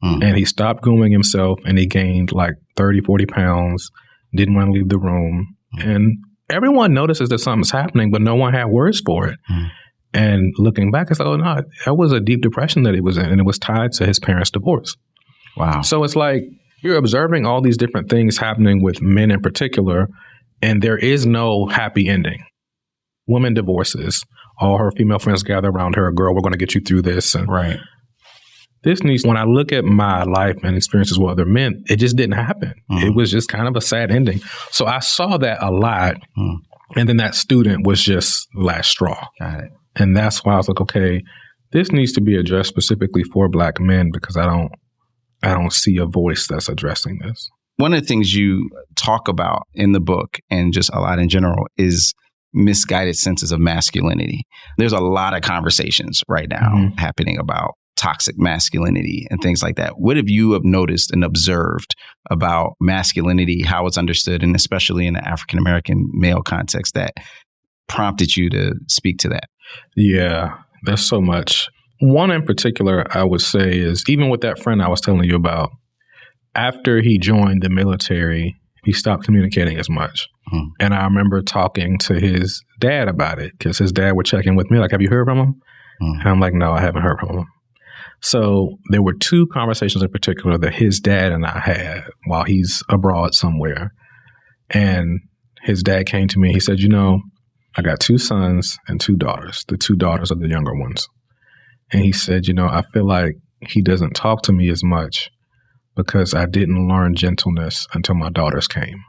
And he stopped grooming himself and he gained like 30, 40 pounds, didn't want to leave the room. And everyone notices that something's happening, but no one had words for it. And looking back, I said, no, that was a deep depression that he was in, and it was tied to his parents' divorce. Wow. So it's like you're observing all these different things happening with men in particular, and there is no happy ending. Woman divorces. All her female friends gather around her. Girl, we're going to get you through this. And this needs, when I look at my life and experiences with other men, it just didn't happen. It was just kind of a sad ending. So I saw that a lot. And then that student was just the last straw. Got it. And that's why I was like, okay, this needs to be addressed specifically for Black men because I don't see a voice that's addressing this. One of the things you talk about in the book and just a lot in general is misguided senses of masculinity. There's a lot of conversations right now happening about toxic masculinity and things like that. What have you noticed and observed about masculinity, how it's understood, and especially in the African-American male context that prompted you to speak to that? Yeah, there's so much. One in particular, I would say, is even with that friend I was telling you about, after he joined the military, he stopped communicating as much. And I remember talking to his dad about it because his dad would check in with me like, have you heard from him? And I'm like, no, I haven't heard from him. So there were two conversations in particular that his dad and I had while he's abroad somewhere. And his dad came to me and he said, I got 2 sons and 2 daughters. The 2 daughters are the younger ones. And he said, I feel like he doesn't talk to me as much because I didn't learn gentleness until my daughters came.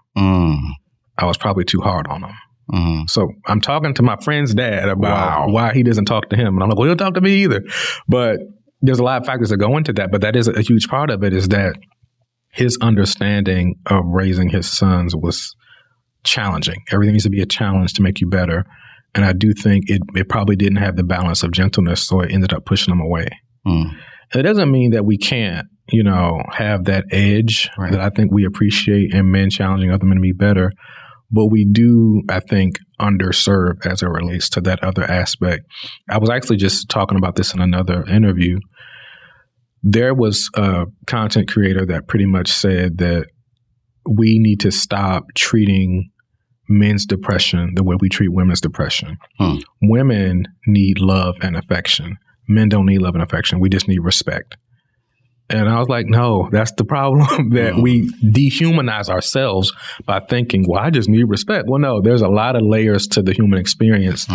I was probably too hard on him. So I'm talking to my friend's dad about why he doesn't talk to him. And I'm like, well, he'll talk to me either. But there's a lot of factors that go into that, but that is a huge part of it, is that his understanding of raising his sons was challenging. Everything needs to be a challenge to make you better. And I do think it probably didn't have the balance of gentleness, so it ended up pushing them away. It doesn't mean that we can't, have that edge that I think we appreciate in men challenging other men to be better. But we do, I think, underserve as it relates to that other aspect. I was actually just talking about this in another interview. There was a content creator that pretty much said that we need to stop treating men's depression the way we treat women's depression. Women need love and affection. Men don't need love and affection. We just need respect. And I was like, no, that's the problem, that we dehumanize ourselves by thinking, well, I just need respect. Well, no, there's a lot of layers to the human experience,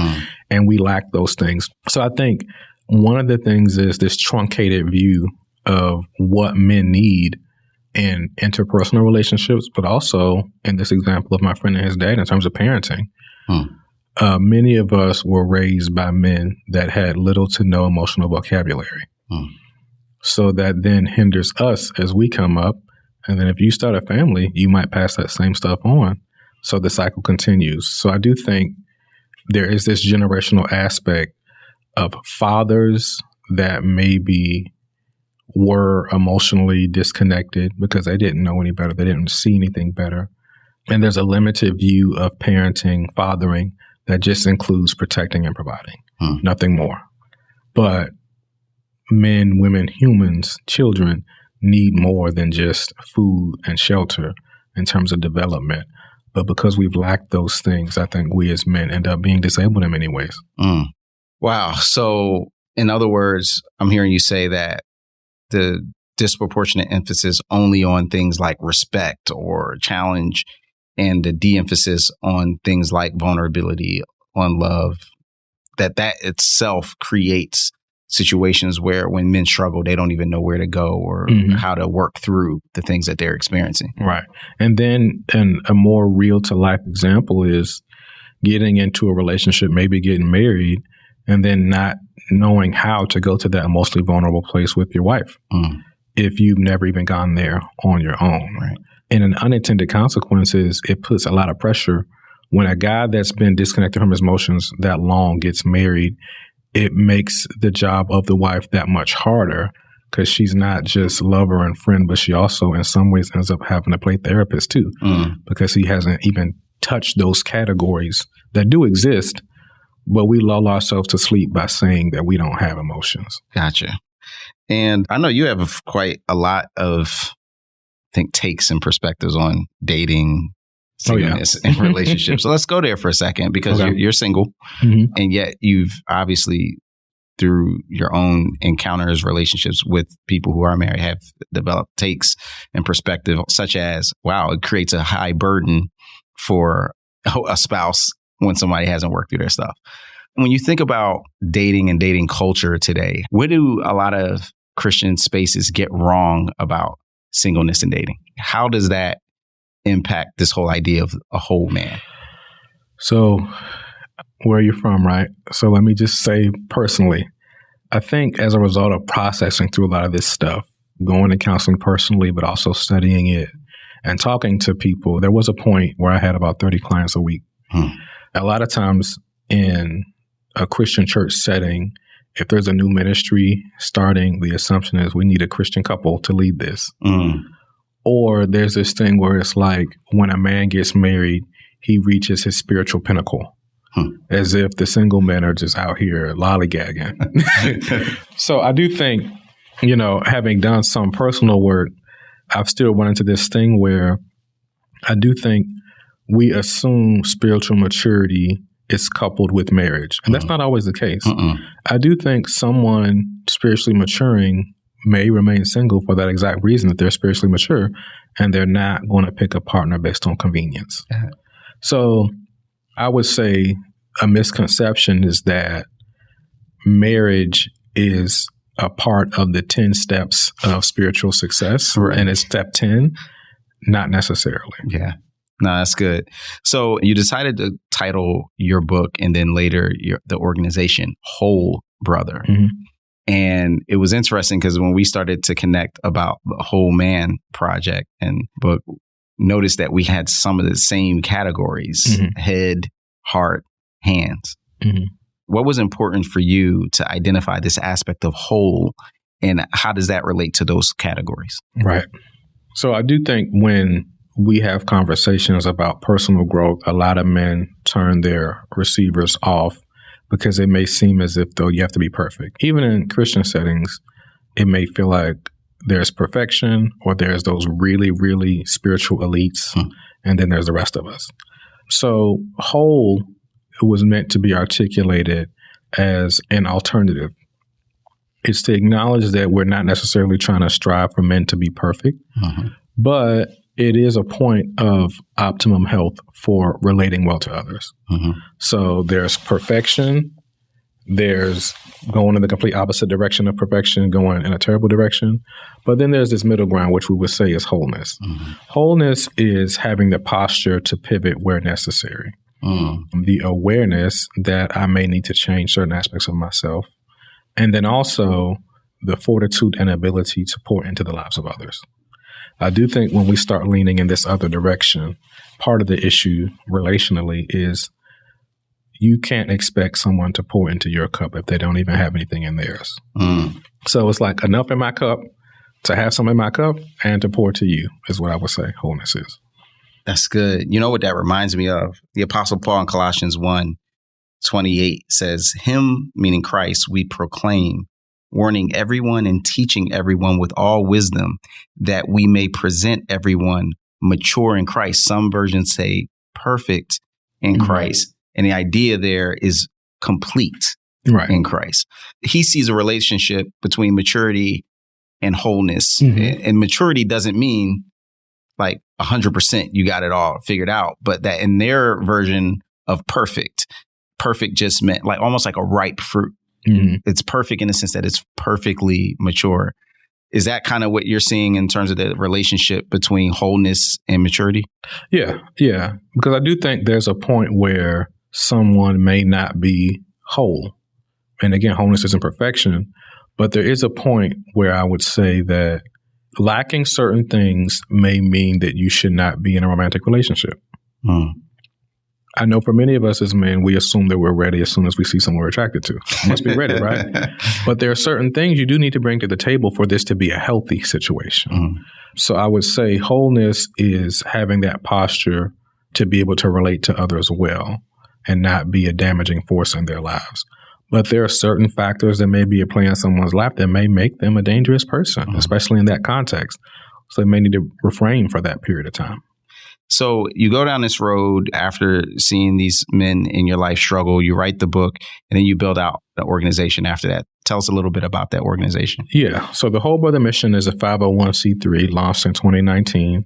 and we lack those things. So I think one of the things is this truncated view of what men need in interpersonal relationships, but also in this example of my friend and his dad in terms of parenting. Many of us were raised by men that had little to no emotional vocabulary. So that then hinders us as we come up. And then if you start a family, you might pass that same stuff on. So the cycle continues. So I do think there is this generational aspect of fathers that maybe were emotionally disconnected because they didn't know any better. They didn't see anything better. And there's a limited view of parenting, fathering, that just includes protecting and providing, nothing more. But men, women, humans, children need more than just food and shelter in terms of development. But because we've lacked those things, I think we as men end up being disabled in many ways. Wow. So in other words, I'm hearing you say that the disproportionate emphasis only on things like respect or challenge, and the de-emphasis on things like vulnerability, on love, that itself creates situations where when men struggle, they don't even know where to go or how to work through the things that they're experiencing. Right. And then a more real to life example is getting into a relationship, maybe getting married, and then not knowing how to go to that emotionally vulnerable place with your wife if you've never even gone there on your own. Right. And an unintended consequence is it puts a lot of pressure when a guy that's been disconnected from his emotions that long gets married. It makes the job of the wife that much harder because she's not just lover and friend, but she also in some ways ends up having to play therapist too because he hasn't even touched those categories that do exist, but we lull ourselves to sleep by saying that we don't have emotions. Gotcha. And I know you have quite a lot of, I think, takes and perspectives on dating, singleness, and relationships. So let's go there for a second because you're single, and yet you've obviously, through your own encounters, relationships with people who are married, have developed takes and perspective such as, wow, it creates a high burden for a spouse when somebody hasn't worked through their stuff. When you think about dating and dating culture today, what do a lot of Christian spaces get wrong about singleness and dating? How does that impact this whole idea of a whole man? So where are you from, right? So let me just say personally, I think as a result of processing through a lot of this stuff, going to counseling personally, but also studying it and talking to people, there was a point where I had about 30 clients a week. A lot of times in a Christian church setting, if there's a new ministry starting, the assumption is we need a Christian couple to lead this. Or there's this thing where it's like when a man gets married, he reaches his spiritual pinnacle, as if the single men are just out here lollygagging. So I do think, having done some personal work, I've still run into this thing where I do think we assume spiritual maturity is coupled with marriage. And that's not always the case. I do think someone spiritually maturing may remain single for that exact reason, that they're spiritually mature and they're not going to pick a partner based on convenience. So I would say a misconception is that marriage is a part of the 10 steps of spiritual success, and it's step 10, not necessarily. Yeah. No, that's good. So you decided to title your book and then later the organization Whole Brother. And it was interesting because when we started to connect about the Whole Man project and book, noticed that we had some of the same categories, head, heart, hands. What was important for you to identify this aspect of whole, and how does that relate to those categories? Right. So I do think when we have conversations about personal growth, a lot of men turn their receivers off because it may seem as if though you have to be perfect. Even in Christian settings, it may feel like there's perfection or there's those really, really spiritual elites, and then there's the rest of us. So whole was meant to be articulated as an alternative. It's to acknowledge that we're not necessarily trying to strive for men to be perfect, but it is a point of optimum health for relating well to others. So there's perfection, there's going in the complete opposite direction of perfection, going in a terrible direction. But then there's this middle ground, which we would say is wholeness. Wholeness is having the posture to pivot where necessary. The awareness that I may need to change certain aspects of myself. And then also the fortitude and ability to pour into the lives of others. I do think when we start leaning in this other direction, part of the issue relationally is you can't expect someone to pour into your cup if they don't even have anything in theirs. So it's like enough in my cup to have some in my cup and to pour to you is what I would say wholeness is. That's good. You know what that reminds me of? The Apostle Paul in Colossians 1:28 says, "Him," meaning Christ, "we proclaim, warning everyone and teaching everyone with all wisdom, that we may present everyone mature in Christ." Some versions say perfect in Christ. And the idea there is complete in Christ. He sees a relationship between maturity and wholeness. And maturity doesn't mean like 100% you got it all figured out, but that in their version of perfect just meant like almost like a ripe fruit. It's perfect in the sense that it's perfectly mature. Is that kind of what you're seeing in terms of the relationship between wholeness and maturity? Yeah. Because I do think there's a point where someone may not be whole. And again, wholeness isn't perfection, but there is a point where I would say that lacking certain things may mean that you should not be in a romantic relationship. I know for many of us as men, we assume that we're ready as soon as we see someone we're attracted to. Must be ready, right? But there are certain things you do need to bring to the table for this to be a healthy situation. So I would say wholeness is having that posture to be able to relate to others well and not be a damaging force in their lives. But there are certain factors that may be at play in someone's life that may make them a dangerous person, especially in that context. So they may need to refrain for that period of time. So you go down this road after seeing these men in your life struggle, you write the book, and then you build out the organization after that. Tell us a little bit about that organization. Yeah. So the Whole Brother Mission is a 501c3 launched in 2019.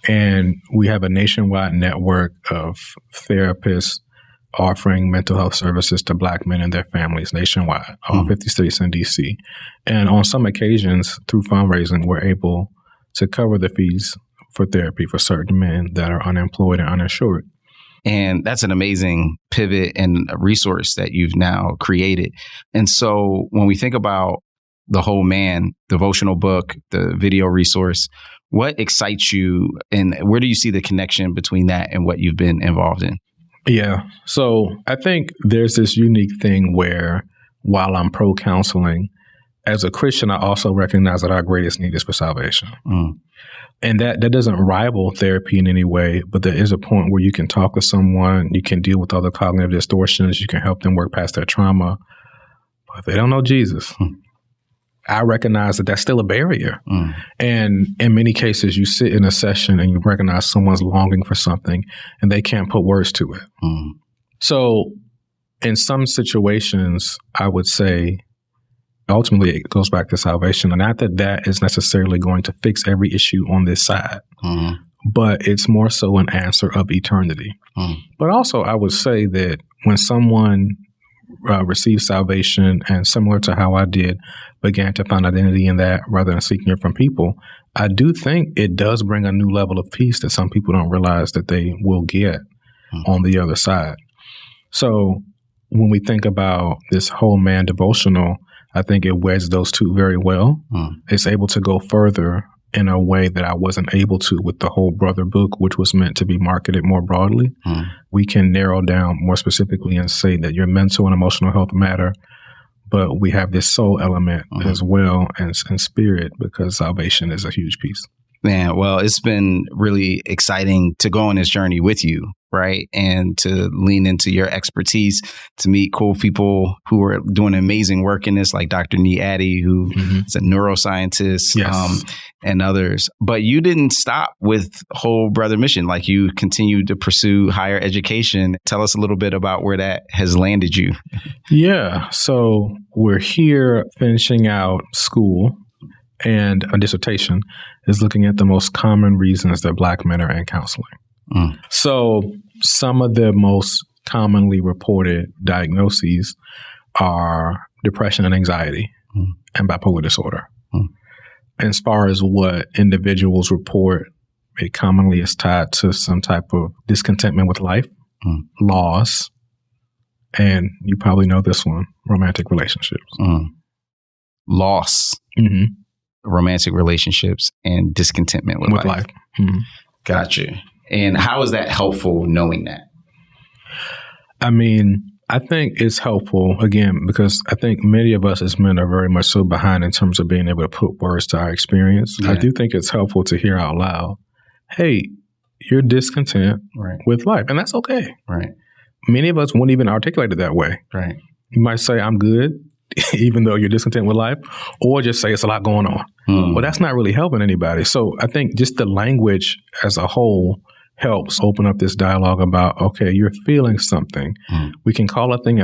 And we have a nationwide network of therapists offering mental health services to Black men and their families nationwide, all 50 states and D.C. And on some occasions, through fundraising, we're able to cover the fees for therapy for certain men that are unemployed and uninsured. And that's an amazing pivot and a resource that you've now created. And so when we think about the Whole Man devotional book, the video resource, what excites you and where do you see the connection between that and what you've been involved in? Yeah. So I think there's this unique thing where while I'm pro-counseling, as a Christian, I also recognize that our greatest need is for salvation. And that doesn't rival therapy in any way, but there is a point where you can talk with someone, you can deal with other cognitive distortions, you can help them work past their trauma. But if they don't know Jesus, I recognize that that's still a barrier. And in many cases, you sit in a session and you recognize someone's longing for something and they can't put words to it. So in some situations, I would say, ultimately, it goes back to salvation. And not that that is necessarily going to fix every issue on this side, but it's more so an answer of eternity. But also, I would say that when someone receives salvation and similar to how I did, began to find identity in that rather than seeking it from people, I do think it does bring a new level of peace that some people don't realize that they will get on the other side. So when we think about this Whole Man devotional, I think it weds those two very well. It's able to go further in a way that I wasn't able to with the Whole Brother book, which was meant to be marketed more broadly. We can narrow down more specifically and say that your mental and emotional health matter, but we have this soul element as well and spirit, because salvation is a huge piece. Man, well, it's been really exciting to go on this journey with you, right? And to lean into your expertise, to meet cool people who are doing amazing work in this, like Dr. Nee Addy, who is a neuroscientist, and others. But you didn't stop with Whole Brother Mission. Like, you continued to pursue higher education. Tell us a little bit about where that has landed you. Yeah. So we're here finishing out school, and a dissertation is looking at the most common reasons that Black men are in counseling. So some of the most commonly reported diagnoses are depression and anxiety and bipolar disorder. As far as what individuals report, it commonly is tied to some type of discontentment with life, loss, and you probably know this one, romantic relationships. Loss. Romantic relationships and discontentment with life. Gotcha. And how is that helpful, knowing that? I mean, I think it's helpful, again, because I think many of us as men are very much so behind in terms of being able to put words to our experience. I do think it's helpful to hear out loud, hey, you're discontent with life. And that's okay. Many of us won't even articulate it that way. You might say, I'm good, even though you're discontent with life, or just say it's a lot going on. Well, that's not really helping anybody. So I think just the language as a whole helps open up this dialogue about, okay, you're feeling something. We can call a thing,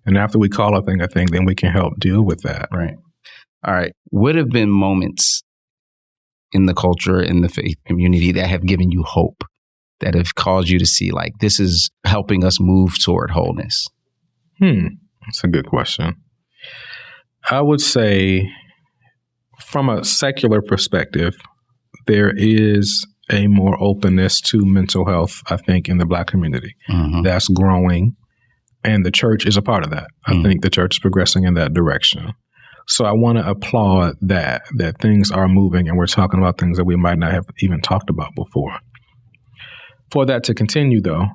and after we call a thing, then we can help deal with that. All right. What have been moments in the culture, in the faith community, that have given you hope, that have caused you to see, like, this is helping us move toward wholeness? That's a good question. I would say, from a secular perspective, there is a more openness to mental health, I think, in the Black community. That's growing, and the church is a part of that. I think the church is progressing in that direction. So I want to applaud that things are moving, and we're talking about things that we might not have even talked about before. For that to continue, though,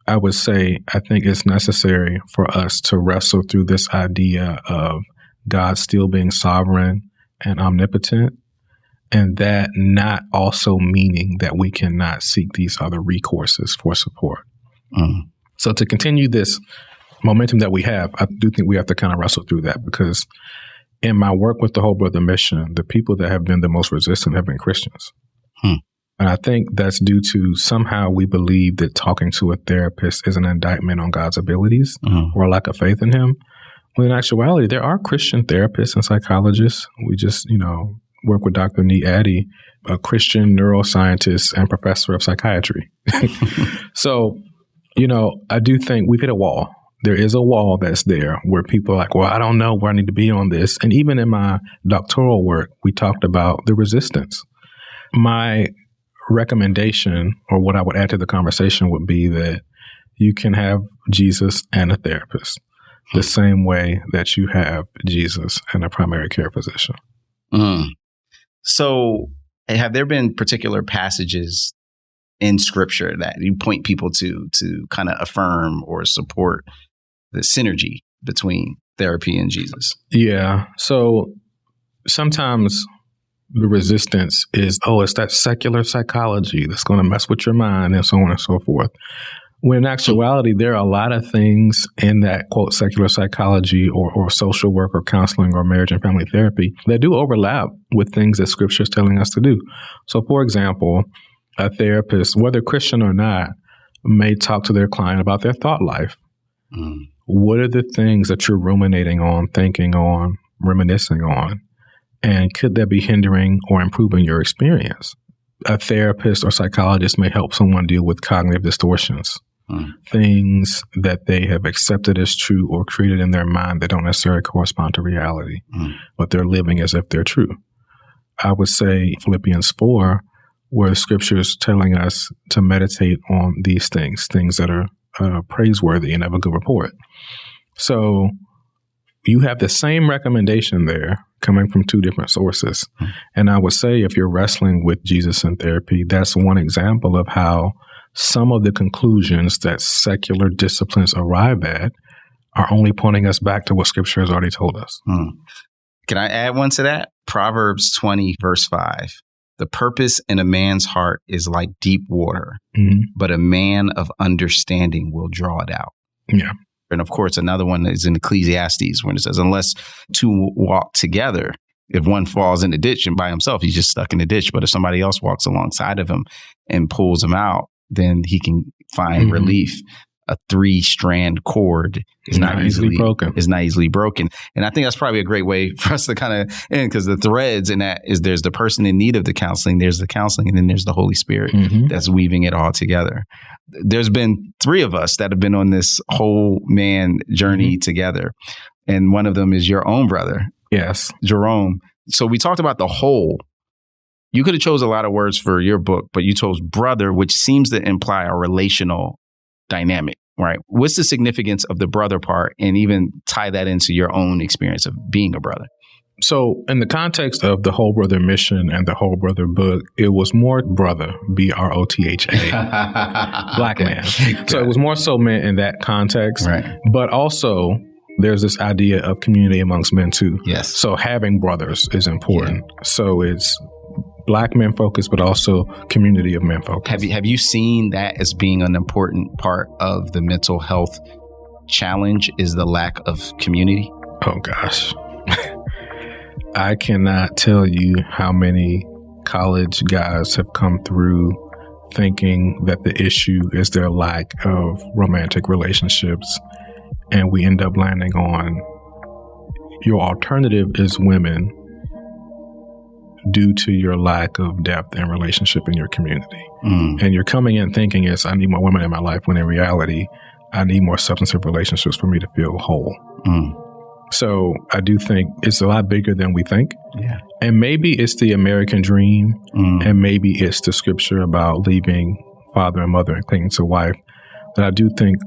I would say I think it's necessary for us to wrestle through this idea of God still being sovereign and omnipotent, and that not also meaning that we cannot seek these other recourses for support. So to continue this momentum that we have, I do think we have to kind of wrestle through that, because in my work with the Whole Brother Mission, the people that have been the most resistant have been Christians. And I think that's due to somehow we believe that talking to a therapist is an indictment on God's abilities or a lack of faith in him. When in actuality, there are Christian therapists and psychologists. We just, work with Dr. Nee Addy, a Christian neuroscientist and professor of psychiatry. So, I do think we've hit a wall. There is a wall that's there where people are like, well, I don't know where I need to be on this. And even in my doctoral work, we talked about the resistance. My recommendation, or what I would add to the conversation, would be that you can have Jesus and a therapist the same way that you have Jesus and a primary care physician. So have there been particular passages in Scripture that you point people to kind of affirm or support the synergy between therapy and Jesus? Yeah. So sometimes the resistance is, it's that secular psychology that's going to mess with your mind and so on and so forth. When in actuality, there are a lot of things in that, quote, secular psychology or social work or counseling or marriage and family therapy that do overlap with things that Scripture is telling us to do. So, for example, a therapist, whether Christian or not, may talk to their client about their thought life. What are the things that you're ruminating on, thinking on, reminiscing on? And could that be hindering or improving your experience? A therapist or psychologist may help someone deal with cognitive distortions, things that they have accepted as true or created in their mind that don't necessarily correspond to reality, but they're living as if they're true. I would say Philippians 4, where the Scripture is telling us to meditate on these things that are praiseworthy and of a good report. So you have the same recommendation there coming from two different sources. And I would say if you're wrestling with Jesus in therapy, that's one example of how some of the conclusions that secular disciplines arrive at are only pointing us back to what Scripture has already told us. Can I add one to that? Proverbs 20, verse 5. The purpose in a man's heart is like deep water, but a man of understanding will draw it out. Yeah. And of course, another one is in Ecclesiastes when it says, unless two walk together, if one falls in the ditch and by himself, he's just stuck in the ditch. But if somebody else walks alongside of him and pulls him out, then he can find relief. A 3-strand cord is not easily broken. And I think that's probably a great way for us to kind of end, because the threads in that is there's the person in need of the counseling, there's the counseling, and then there's the Holy Spirit that's weaving it all together. There's been 3 of us that have been on this whole man journey together. And one of them is your own brother. Yes. Jerome. So we talked about the whole. You could have chose a lot of words for your book, but you chose brother, which seems to imply a relational dynamic, right? What's the significance of the brother part, and even tie that into your own experience of being a brother? So in the context of the Whole Brother mission and the Whole Brother book, it was more brother, BROTHA, black man. So it was more so meant in that context. Right. But also there's this idea of community amongst men too. Yes. So having brothers is important. Yeah. So it's Black men focused, but also community of men focused. Have you seen that as being an important part of the mental health challenge, is the lack of community? Oh gosh. I cannot tell you how many college guys have come through thinking that the issue is their lack of romantic relationships. And we end up landing on your alternative is women due to your lack of depth and relationship in your community. And you're coming in thinking I need more women in my life, when in reality, I need more substantive relationships for me to feel whole. So I do think it's a lot bigger than we think. Yeah. And maybe it's the American dream, and maybe it's the scripture about leaving father and mother and clinging to wife. But I do think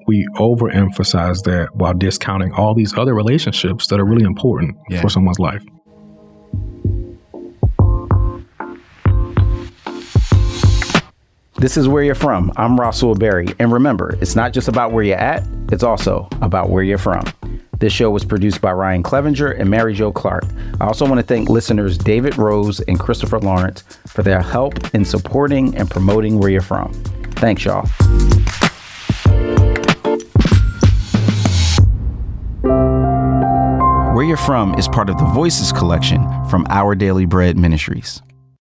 we overemphasize that while discounting all these other relationships that are really important for someone's life. This is Where You're From. I'm Rasul Berry. And remember, it's not just about where you're at, it's also about where you're from. This show was produced by Ryan Clevenger and Mary Jo Clark. I also want to thank listeners David Rose and Christopher Lawrence for their help in supporting and promoting Where You're From. Thanks, y'all. Where You're From is part of the Voices collection from Our Daily Bread Ministries.